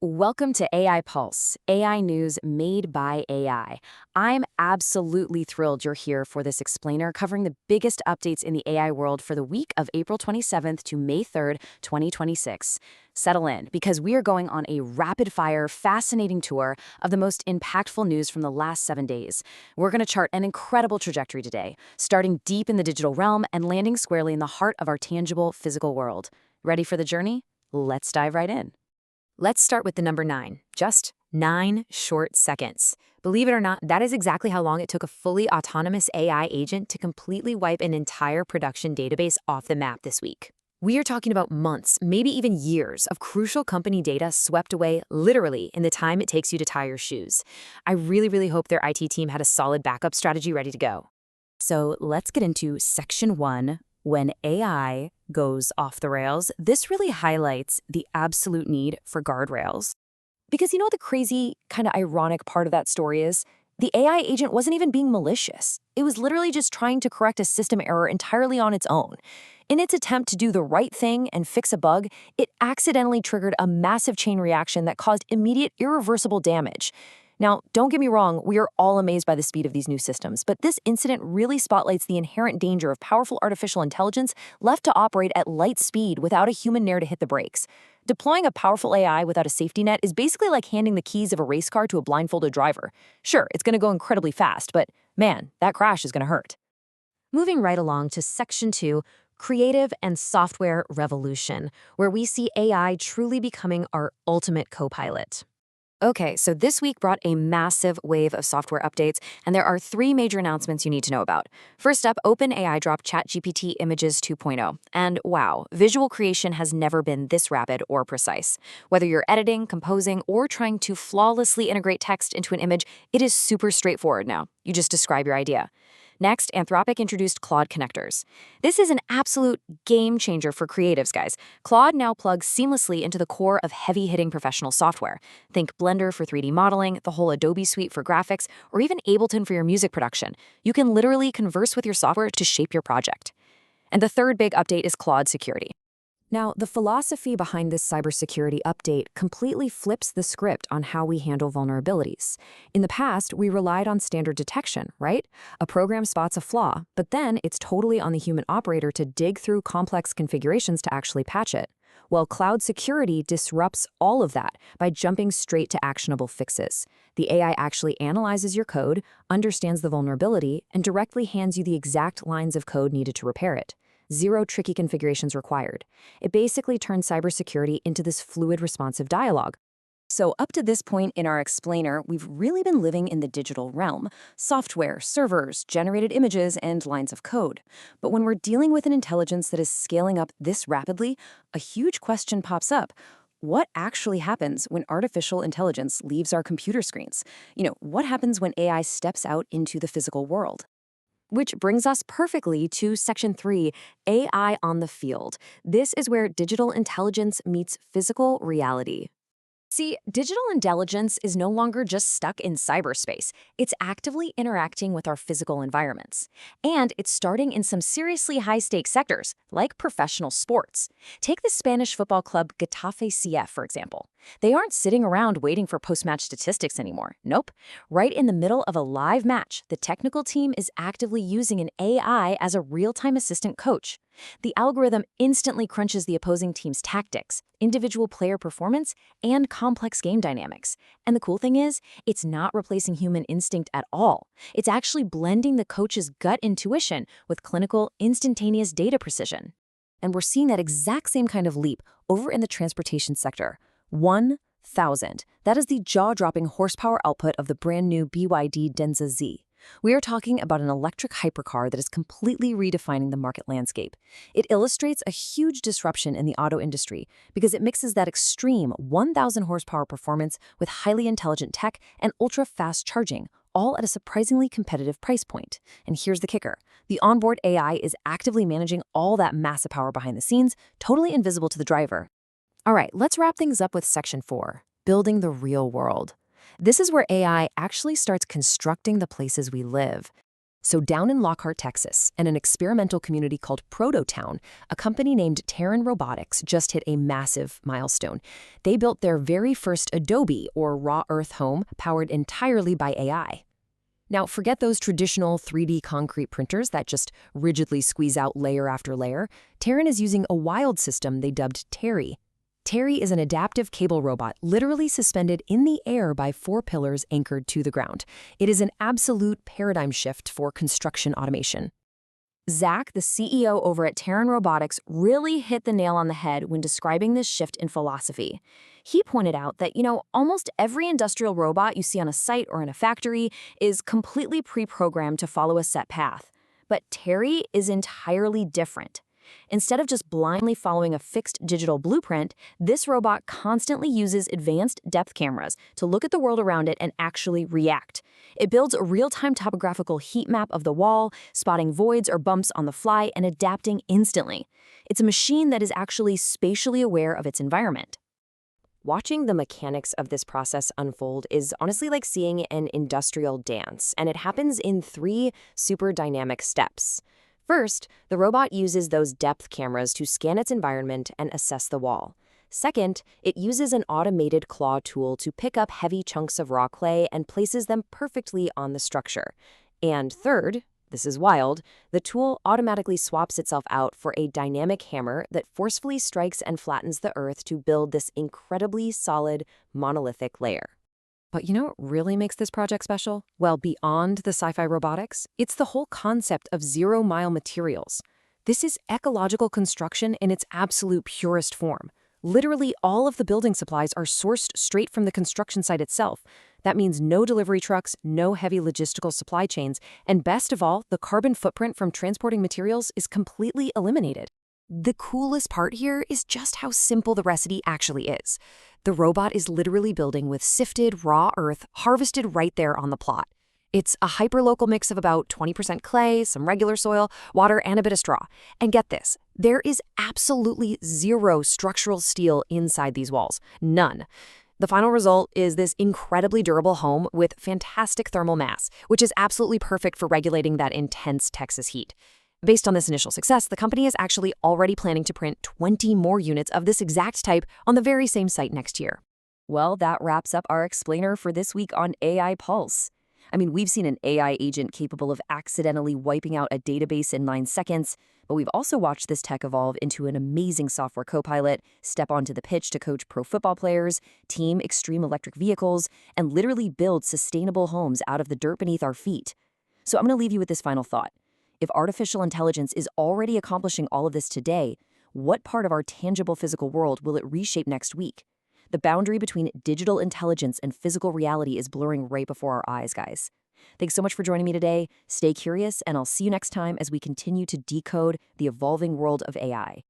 Welcome to AI Pulse, AI news made by AI. I'm absolutely thrilled you're here for this explainer covering the biggest updates in the AI world for the week of April 27th to May 3rd, 2026. Settle in, because we are going on a rapid-fire, fascinating tour of the most impactful news from the last 7 days. We're going to chart an incredible trajectory today, starting deep in the digital realm and landing squarely in the heart of our tangible physical world. Ready for the journey? Let's dive right in. Let's start with the number 9, just 9 short seconds. Believe it or not, that is exactly how long it took a fully autonomous AI agent to completely wipe an entire production database off the map this week. We are talking about months, maybe even years, of crucial company data swept away literally in the time it takes you to tie your shoes. I really hope their IT team had a solid backup strategy ready to go. So let's get into Section 1. When AI goes off the rails, this really highlights the absolute need for guardrails. Because you know what the crazy, kind of ironic part of that story is? The AI agent wasn't even being malicious. It was literally just trying to correct a system error entirely on its own. In its attempt to do the right thing and fix a bug, it accidentally triggered a massive chain reaction that caused immediate, irreversible damage. Now, don't get me wrong, we are all amazed by the speed of these new systems, but this incident really spotlights the inherent danger of powerful artificial intelligence left to operate at light speed without a human there to hit the brakes. Deploying a powerful AI without a safety net is basically like handing the keys of a race car to a blindfolded driver. Sure, it's going to go incredibly fast, but man, that crash is going to hurt. Moving right along to Section 2, Creative and Software Revolution, where we see AI truly becoming our ultimate co-pilot. Okay, so this week brought a massive wave of software updates, and there are 3 major announcements you need to know about. First up, OpenAI dropped ChatGPT Images 2.0, and wow, visual creation has never been this rapid or precise. Whether you're editing, composing, or trying to flawlessly integrate text into an image, it is super straightforward now. You just describe your idea. Next, Anthropic introduced Claude connectors. This is an absolute game changer for creatives, guys. Claude now plugs seamlessly into the core of heavy-hitting professional software. Think Blender for 3D modeling, the whole Adobe suite for graphics, or even Ableton for your music production. You can literally converse with your software to shape your project. And the third big update is Claude security. Now, the philosophy behind this cybersecurity update completely flips the script on how we handle vulnerabilities. In the past, we relied on standard detection, right? A program spots a flaw, but then it's totally on the human operator to dig through complex configurations to actually patch it. Well, cloud security disrupts all of that by jumping straight to actionable fixes. The AI actually analyzes your code, understands the vulnerability, and directly hands you the exact lines of code needed to repair it. 0 tricky configurations required. It basically turns cybersecurity into this fluid, responsive dialogue. So up to this point in our explainer, we've really been living in the digital realm. Software, servers, generated images, and lines of code. But when we're dealing with an intelligence that is scaling up this rapidly, a huge question pops up. What actually happens when artificial intelligence leaves our computer screens? What happens when AI steps out into the physical world? Which brings us perfectly to Section 3, AI on the field. This is where digital intelligence meets physical reality. See, digital intelligence is no longer just stuck in cyberspace. It's actively interacting with our physical environments. And it's starting in some seriously high-stakes sectors, like professional sports. Take the Spanish football club Getafe CF, for example. They aren't sitting around waiting for post-match statistics anymore. Nope. Right in the middle of a live match, the technical team is actively using an AI as a real-time assistant coach. The algorithm instantly crunches the opposing team's tactics, individual player performance, and complex game dynamics. And the cool thing is, it's not replacing human instinct at all. It's actually blending the coach's gut intuition with clinical, instantaneous data precision. And we're seeing that exact same kind of leap over in the transportation sector. 1,000. That is the jaw-dropping horsepower output of the brand new BYD Denza Z. We are talking about an electric hypercar that is completely redefining the market landscape. It illustrates a huge disruption in the auto industry because it mixes that extreme 1,000 horsepower performance with highly intelligent tech and ultra-fast charging, all at a surprisingly competitive price point. And here's the kicker. The onboard AI is actively managing all that massive power behind the scenes, totally invisible to the driver. All right, let's wrap things up with Section 4, building the real world. This is where AI actually starts constructing the places we live. So down in Lockhart, Texas, and an experimental community called Prototown, a company named Terran Robotics just hit a massive milestone. They built their very first Adobe, or raw earth home, powered entirely by AI. Now, forget those traditional 3D concrete printers that just rigidly squeeze out layer after layer. Terran is using a wild system they dubbed Terry. Terry is an adaptive cable robot literally suspended in the air by 4 pillars anchored to the ground. It is an absolute paradigm shift for construction automation. Zach, the CEO over at Terran Robotics, really hit the nail on the head when describing this shift in philosophy. He pointed out that, almost every industrial robot you see on a site or in a factory is completely pre-programmed to follow a set path. But Terry is entirely different. Instead of just blindly following a fixed digital blueprint, this robot constantly uses advanced depth cameras to look at the world around it and actually react. It builds a real-time topographical heat map of the wall, spotting voids or bumps on the fly and adapting instantly. It's a machine that is actually spatially aware of its environment. Watching the mechanics of this process unfold is honestly like seeing an industrial dance, and it happens in 3 super dynamic steps. First, the robot uses those depth cameras to scan its environment and assess the wall. Second, it uses an automated claw tool to pick up heavy chunks of raw clay and places them perfectly on the structure. And third, this is wild, the tool automatically swaps itself out for a dynamic hammer that forcefully strikes and flattens the earth to build this incredibly solid, monolithic layer. But you know what really makes this project special? Well, beyond the sci-fi robotics, it's the whole concept of zero-mile materials. This is ecological construction in its absolute purest form. Literally all of the building supplies are sourced straight from the construction site itself. That means no delivery trucks, no heavy logistical supply chains, and best of all, the carbon footprint from transporting materials is completely eliminated. The coolest part here is just how simple the recipe actually is. The robot is literally building with sifted, raw earth harvested right there on the plot. It's a hyperlocal mix of about 20% clay, some regular soil, water, and a bit of straw. And get this, there is absolutely zero structural steel inside these walls. None. The final result is this incredibly durable home with fantastic thermal mass, which is absolutely perfect for regulating that intense Texas heat. Based on this initial success, the company is actually already planning to print 20 more units of this exact type on the very same site next year. Well, that wraps up our explainer for this week on AI Pulse. We've seen an AI agent capable of accidentally wiping out a database in 9 seconds, but we've also watched this tech evolve into an amazing software co-pilot, step onto the pitch to coach pro football players, team extreme electric vehicles, and literally build sustainable homes out of the dirt beneath our feet. So I'm going to leave you with this final thought. If artificial intelligence is already accomplishing all of this today, what part of our tangible physical world will it reshape next week? The boundary between digital intelligence and physical reality is blurring right before our eyes, guys. Thanks so much for joining me today. Stay curious, and I'll see you next time as we continue to decode the evolving world of AI.